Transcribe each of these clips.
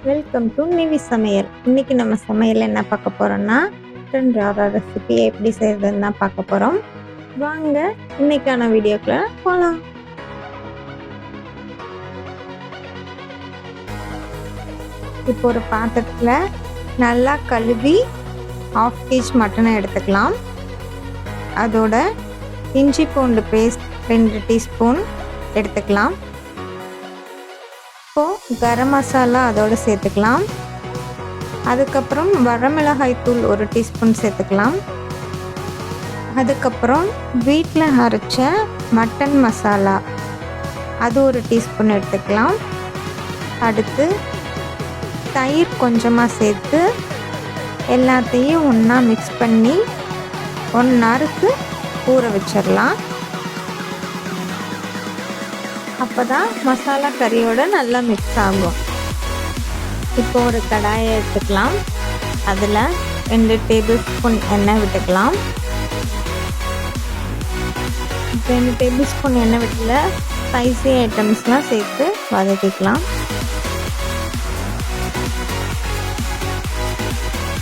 Welcome to Nivi சமையல். இன்னைக்கு நம்ம சமையல் என்ன பார்க்க போறோம்னா மட்டன் ராரா ரெசிபி எப்படி செய்யறதுன்னு தான் பார்க்க போறோம். வாங்க இன்னைக்கான வீடியோக்குள்ள போகலாம். இப்போ ஒரு பாத்திரத்தில் நல்லா கழுவி 1/2 kg மட்டனை எடுத்துக்கலாம். அதோட இஞ்சி பூண்டு பேஸ்ட் 2 டீஸ்பூன் எடுத்துக்கலாம். இப்போது கரம் மசாலா அதோடு சேர்த்துக்கலாம். அதுக்கப்புறம் வரமிளகாய் தூள் 1 டீஸ்பூன் சேர்த்துக்கலாம். அதுக்கப்புறம் வீட்டில் அரைச்ச மட்டன் மசாலா அது 1 டீஸ்பூன் எடுத்துக்கலாம். அடுத்து தயிர் கொஞ்சமாக சேர்த்து எல்லாத்தையும் ஒன்றா மிக்ஸ் பண்ணி 1 ஹவருக்கு ஊற வச்சிடலாம். அப்போ தான் மசாலா கறியோட நல்லா மிக்ஸ் ஆகும். இப்போ ஒரு கடாயை எடுத்துக்கலாம். அதில் 2 டேபிள் ஸ்பூன் எண்ணெய் விட்டுக்கலாம். 2 டேபிள் ஸ்பூன் எண்ணெய் விட்டுல ஸ்பைசி ஐட்டம்ஸ்லாம் சேர்த்து வதக்கிக்கலாம்.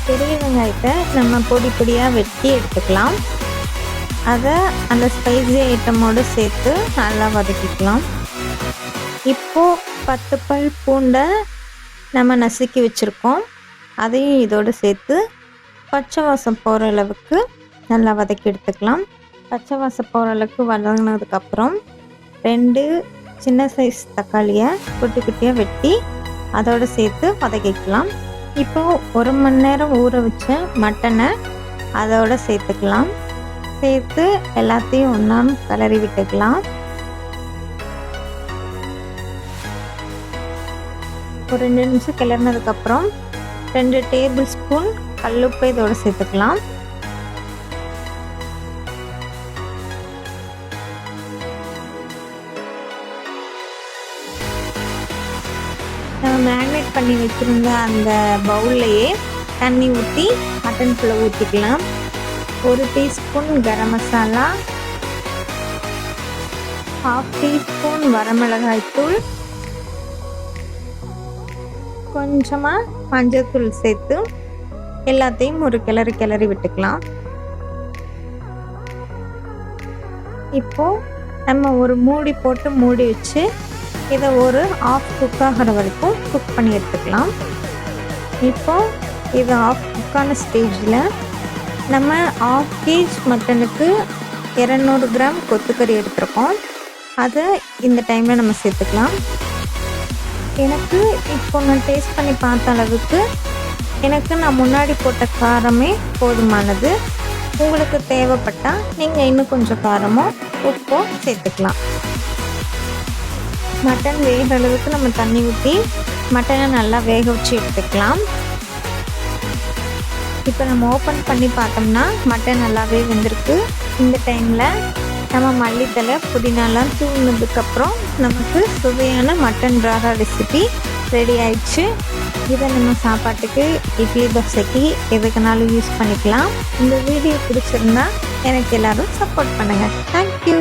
பெரிய வெங்காயத்தை நம்ம பொடி பொடியாக வெட்டி எடுத்துக்கலாம். அதை அந்த ஸ்பைசி ஐட்டமோடு சேர்த்து நல்லா வதக்கிக்கலாம். இப்போது 10 பல் பூண்டை நம்ம நசுக்கி வச்சுருக்கோம். அதையும் இதோடு சேர்த்து பச்சை வாசம் போகிற அளவுக்கு நல்லா வதக்கி எடுத்துக்கலாம். பச்சை வாசம் போகிற அளவுக்கு வதங்கினதுக்கப்புறம் 2 சின்ன சைஸ் தக்காளியை குட்டி குட்டியாக வெட்டி அதோடு சேர்த்து வதக்கிக்கலாம். இப்போது 1 மணி நேரம் ஊற வச்ச மட்டனை அதோடு சேர்த்துக்கலாம். சேர்த்து எல்லாத்தையும் ஒன்றா கிளறி விட்டுக்கலாம். ஒரு 2 நிமிஷம் கிளறினதுக்கப்புறம் 2 டேபிள் ஸ்பூன் கல்லுப்பை இதோடு சேர்த்துக்கலாம். நம்ம மேரினேட் பண்ணி வச்சுருந்த அந்த பவுல்லையே தண்ணி ஊற்றி மட்டனுக்குள்ளே ஊற்றிக்கலாம். 1 டீஸ்பூன் கரம் மசாலா, 1/2 டீஸ்பூன் வரமிளகாய் தூள், கொஞ்சமாக மஞ்சள்தூள் சேர்த்து எல்லாத்தையும் ஒரு கிளறி விட்டுக்கலாம். இப்போது நம்ம ஒரு மூடி போட்டு மூடி வச்சு இதை ஒரு 1/2 குக் ஆகிற வரைக்கும் குக் பண்ணி எடுத்துக்கலாம். இப்போது இது 1/2 குக்கான ஸ்டேஜில் நம்ம 1/2 kg மட்டனுக்கு 200 கிராம் கொத்துக்கறி எடுத்துருக்கோம். அதை இந்த டைமில் நம்ம சேர்த்துக்கலாம். எனக்கு இப்போ நான் டேஸ்ட் பண்ணி பார்த்த அளவுக்கு நான் முன்னாடி போட்ட காரமே போதுமானது. உங்களுக்கு தேவைப்பட்டால் நீங்கள் இன்னும் கொஞ்சம் காரமோ உப்போ சேர்த்துக்கலாம். மட்டன் வேகிற அளவுக்கு நம்ம தண்ணி ஊற்றி மட்டனை நல்லா வேக வச்சு எடுத்துக்கலாம். இப்போ நம்ம ஓப்பன் பண்ணி பார்த்தோம்னா மட்டன் நல்லாவே வெந்திருக்கு. இந்த டைமில் நம்ம மல்லித்தலை புதினாலாம் தூவினதுக்கப்புறம் நமக்கு சுவையான மட்டன் ராரா ரெசிபி ரெடி ஆயிடுச்சு. இதை நம்ம சாப்பாட்டுக்கு இட்லி தோசைக்கு எதுக்குனாலும் யூஸ் பண்ணிக்கலாம். இந்த வீடியோ பிடிச்சிருந்தா எனக்கு எல்லோரும் சப்போர்ட் பண்ணுங்கள். தேங்க்யூ.